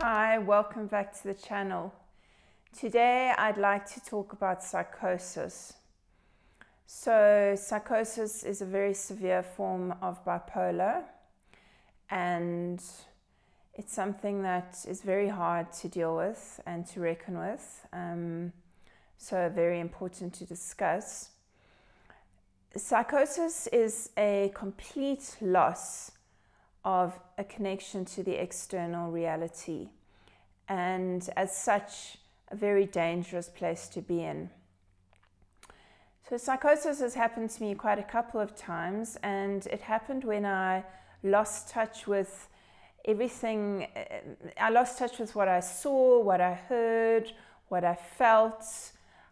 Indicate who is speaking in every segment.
Speaker 1: Hi, welcome back to the channel. Today I'd like to talk about psychosis. So psychosis is a very severe form of bipolar, and it's something that is very hard to deal with and to reckon with, so very important to discuss. Psychosis is a complete loss of a connection to the external reality, and as such a very dangerous place to be in. So psychosis has happened to me quite a couple of times, and it happened when I lost touch with everything. I lost touch with what I saw, what I heard, what I felt,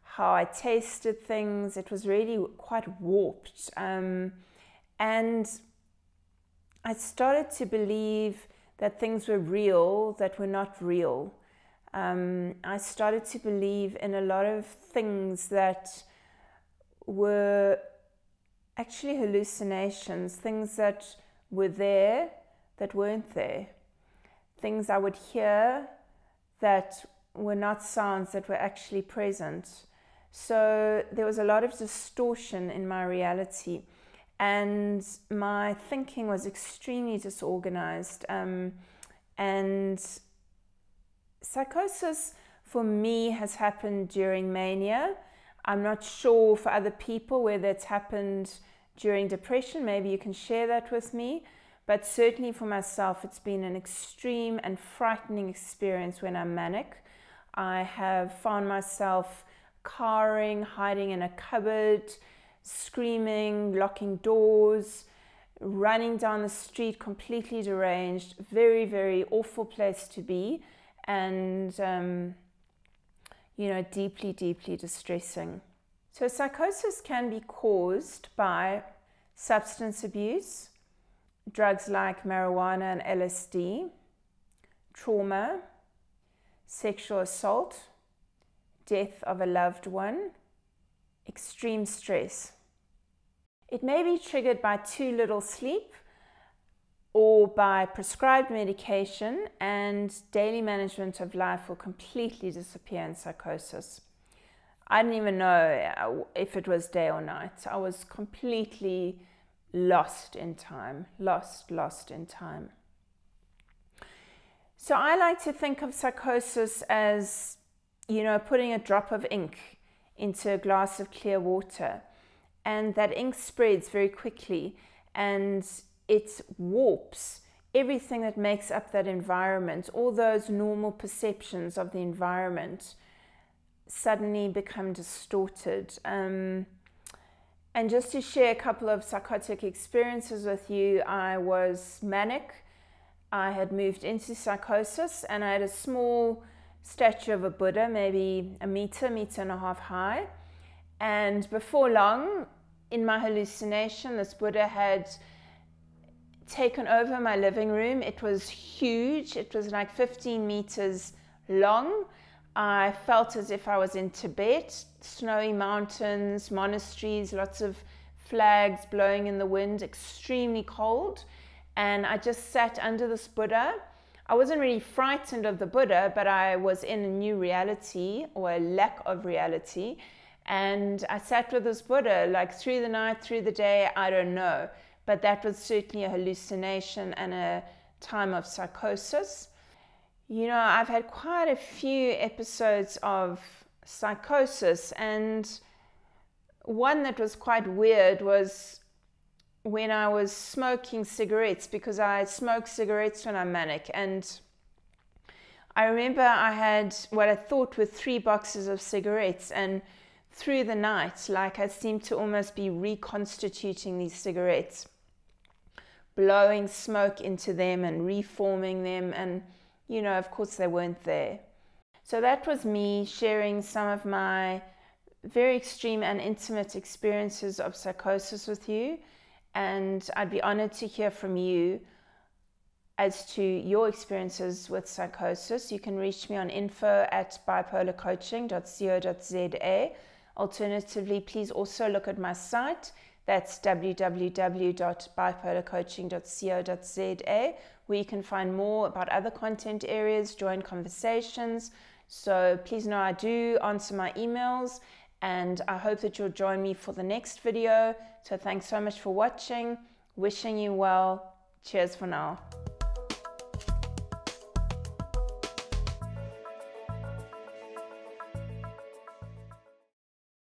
Speaker 1: how I tasted things. It was really quite warped, and I started to believe that things were real that were not real. I started to believe in a lot of things that were actually hallucinations, things that were there that weren't there, things I would hear that were not sounds that were actually present. So there was a lot of distortion in my reality. And my thinking was extremely disorganized. And psychosis for me has happened during mania. I'm not sure for other people whether it's happened during depression. Maybe you can share that with me. But certainly for myself, it's been an extreme and frightening experience when I'm manic. I have found myself cowering, hiding in a cupboard, screaming, locking doors, running down the street completely deranged. Very, very awful place to be, and deeply, deeply distressing. So psychosis can be caused by substance abuse, drugs like marijuana and LSD, trauma, sexual assault, death of a loved one, extreme stress. It may be triggered by too little sleep or by prescribed medication, and daily management of life will completely disappear in psychosis. I didn't even know if it was day or night. I was completely lost in time, lost in time. So I like to think of psychosis as, putting a drop of ink into a glass of clear water, and that ink spreads very quickly and it warps everything that makes up that environment. All those normal perceptions of the environment suddenly become distorted. And just to share a couple of psychotic experiences with you, I was manic. I had moved into psychosis, and I had a small statue of a Buddha, maybe a meter and a half high. And before long, in my hallucination, this Buddha had taken over my living room. It was huge. It was like 15 meters long. I felt as if I was in Tibet, snowy mountains, monasteries, lots of flags blowing in the wind, extremely cold. And I just sat under this Buddha. I wasn't really frightened of the Buddha, but I was in a new reality, or a lack of reality. And I sat with this Buddha like through the night, through the day, I don't know. But that was certainly a hallucination and a time of psychosis. I've had quite a few episodes of psychosis, and one that was quite weird was when I was smoking cigarettes, because I smoke cigarettes when I'm manic. And I remember I had what I thought were 3 boxes of cigarettes, and through the night, like I seemed to almost be reconstituting these cigarettes, blowing smoke into them and reforming them, and of course they weren't there. So that was me sharing some of my very extreme and intimate experiences of psychosis with you, and I'd be honored to hear from you as to your experiences with psychosis. You can reach me on info@bipolarcoaching.co.za. Alternatively, please also look at my site, That's www.bipolarcoaching.co.za, where you can find more about other content areas, join conversations. So please know I do answer my emails, and I hope that you'll join me for the next video. So thanks so much for watching. Wishing you well. Cheers for now.